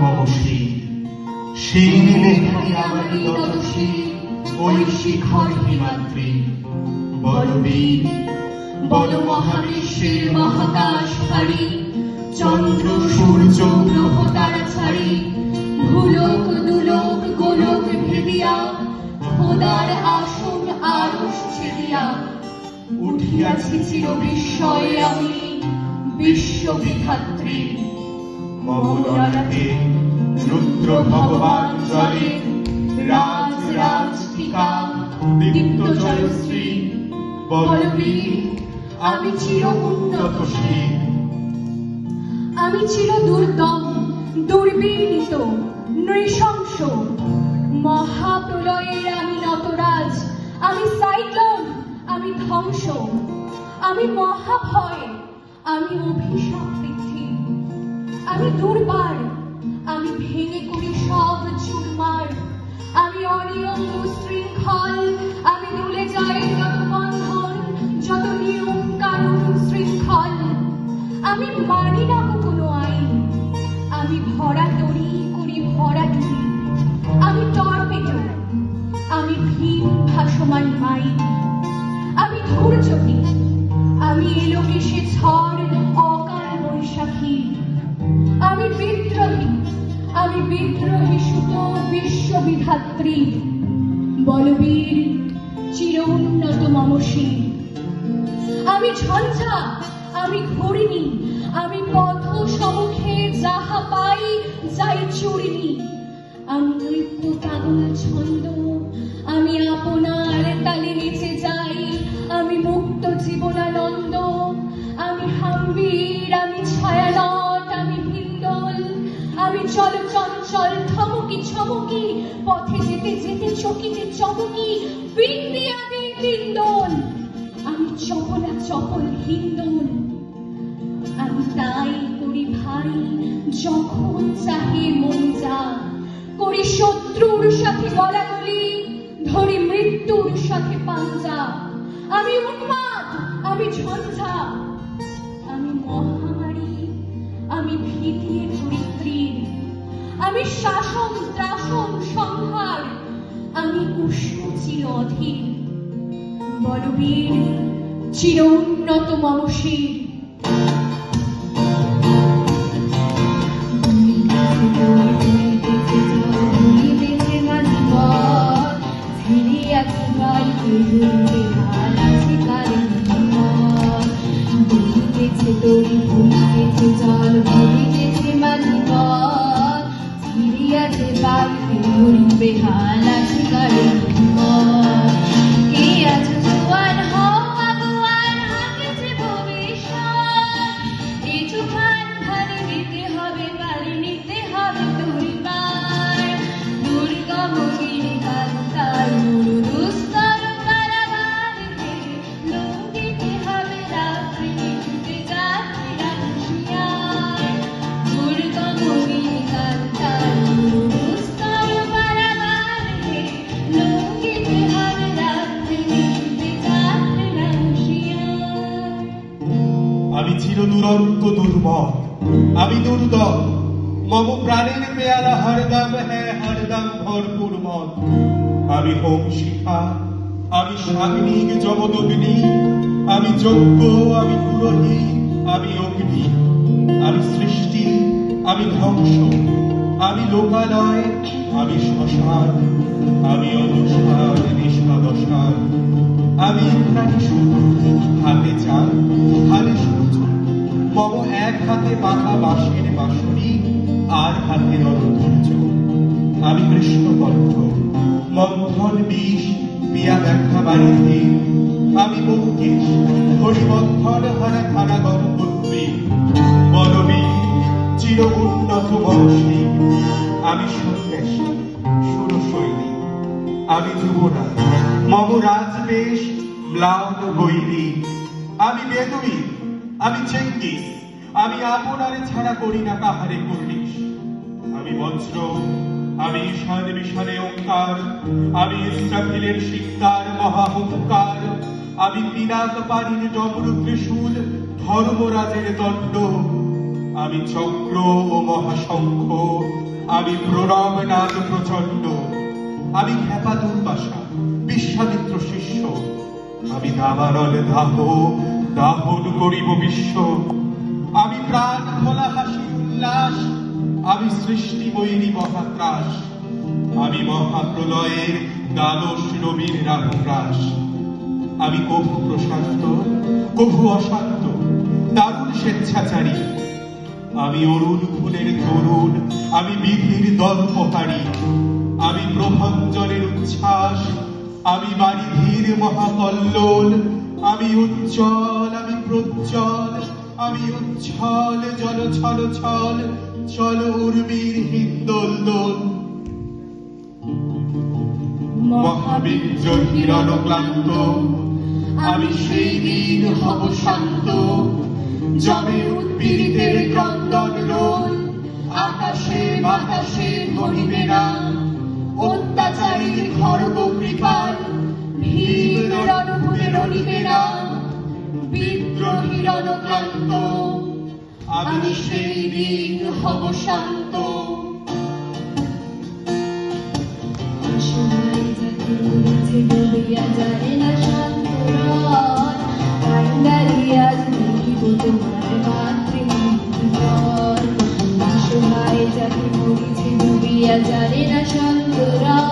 মমশী সেই নীলেখানি আমারই তদসী ওই শিখর হিমাদ্রি বলবীর বল মহাবিশ্বের মহাকাশ ভারী চন্দ্র সূর্য গ্রহ তারা ছাড়ি ভূলোক দুলোক গোলক ভেদিয়া খোদার আসন আরশ ছেদিয়া উঠিয়াছি চির বিস্ময়ে আমি বিশ্ববিধাত্রী মমললাটে রুদ্র ভগবান জলে রাজ রাজ টিকা দীপ্ত জয়শ্রী বলবীর আমি চির উন্নত শ্রী আমি চির দুর্দম দুর্বিনীত নৃশংস মহাপ্রলয়ের আমি নটরাজ আমি সাইক্লোন আমি ধ্বংস আমি মহাভয় আমি অভিশাপ বৃদ্ধি আমি দুর্বার আমি ভেঙে করি সব চুরমার আমি অনিয়ম উশৃঙ্খল আমি দুলে যাই যত বন্ধন যত নিয়ম কানুন শৃঙ্খল আমি মানি না কোনো আইন আমি ভরা তরি করি ভরা টুরি আমি টর্পেডো আমি ভীম ভাসমান মাইন আমি ধূর্যটি আমি এলোকেশে ঝড় অকাল বৈশাখী আমি বিদ্রোহী সুত বিশ্ববিধাত্রী বলবীর চির উন্নত মমশী আমি ঝঞ্ঝা আমি ঘূর্ণি আমি পথ সমুখে যাহা পাই যাই চুরিনি আমি নৃত্য পাগল ছন্দ আমি আপনার তালে নেচে যাই আমি মুক্ত জীবনানন্দ আমি হাম্বির আমি ছায়ানট আমি ভিন্দল আমি চল চঞ্চল থমকি ছমকি পথে যেতে যেতে চকিতে চমকি বিন্দিয়াদি বিন্দল আমি চপলা চপল হিন্দল আমি তাই করি ভাই যখন চাহে মন যা করি শত্রুর সাথে গলাগলি ধরি মৃত্যুর সাথে পাঞ্জা আমি উন্মাদ আমি ঝঞ্ঝা আমি মহামারী আমি ভীতি ধরিত্রীর আমি শাসন ত্রাসন সংহার আমি উষ্ণ চির অধীর বলবীর চির উন্নত মমশীর দড়ি ভুলিতেছে জল ভুলিতেছে মাঝিপথ ফিরিয়াছে বাড়িতে ধরিবে হালা শিকারে কে আছো জোয়ান হও আগুয়ান হাঁকেছে ভবিষ্যৎ এই তুফান ভারে নিতে হবে পারে নিতে হবে তোরি পার দুর্গম গিরিকান্তার দুস্তর কারাগার থেকে লঙ্ঘিতে হবে রাত্রি ছুটে যাত্রী রাশিয়ার দুর্গম গিরিকান্তার দুস্তর কারাগার থেকে লঙ্ঘিতে হবে রাত্রি ছুটে যাত্রী রাশিয়ার আমি চির দুরন্ত দুর্বল আমি দুর্দম মম প্রাণের পেয়ালা হরদম হ্যাঁ হরদম ভরপুর মন আমি হোম শিখা আমি সাগ্নিক জমদগ্নি আমি যজ্ঞ আমি পুরোহিত আমি অগ্নি আমি সৃষ্টি আমি ধ্বংস আমি লোকালয় আমি শ্মশান আমি অনুসার নিষ্কাদশান আমি ইন্দ্রাণী শুরু হাতে চাল হাতে সূর্য মম এক হাতে পাতা বাঁশের বাঁশরি আর হাতে রণধৈর্য আমি কৃষ্ণকণ্ঠ মন্থন বিষ পিয়া দেখা বাড়িতে আমি মৌকেশ হরিমন্থন হারা ধারা গঙ্গোত্রী বলবীর চির উন্নত মমশী আমি সন্ন্যাসী সুরশৈলী আমি যুবরাজ মম রাজবেশ ম্লান বৈরী আমি বেদুইন আমি চেঙ্গিস আমি আপনারে ছাড়া করি না কাহারে কর্নিশ আমি বজ্র আমি ঈশান মিশানে ওঙ্কার আমি ইস্রাফিলের শিকদার মহাহুঙ্কার আমি পিনাক পানির জবর ত্রিশূল ধর্মরাজের দণ্ড আমি চক্র ও মহাশঙ্খ, আমি প্রণবনাথ প্রচণ্ড, আমি খ্যাপা দুর্বাসা বিশ্বামিত্র শিষ্য, আমি দাবানল দাহ দাহন করিব বিশ্ব, আমি প্রাণ খোলা হাসি উল্লাস, আমি সৃষ্টি বৈরী মহাত্রাস, আমি মহাপ্রলয়ের দ্বাদশ রবির রাঘগ্রাস, আমি কভু প্রশান্ত কভু অশান্ত দারুণ স্বেচ্ছাচারী, আমি অরুণ ফুলের তরুণ, আমি বিধির দর্পহারী, আমি প্রভঞ্জনের উচ্ছ্বাস, আমি বারিধির মহাকল্লোল, আমি উজ্জ্বল আমি প্রজ্জ্বল, আমি উচ্ছল জল ছল ছল চল উর্মির হিন্দোলদোল। মহাবীর্য হিরণ ক্লান্ত, আমি সেই দিন হব শান্ত, যবে উৎপীড়িতের ক্রন্দন রোল আকাশে বাতাসে ধরিবে না, অত্যাচারীর খর্ব কৃপাল ভীম রণভূমে রণিবে না, বিদ্রোহী রণক্লান্ত, আমি সেই দিন হব শান্ত। অসহায় জাতি মরিছে ডুবিয়া যায় না শান্ত রথ, কান্ডারি আজ দেখিব তোমার মাতৃমূর্তি পথ। অসহায় জাতি মরিছে ডুবিয়া যায় না শান্ত রথ,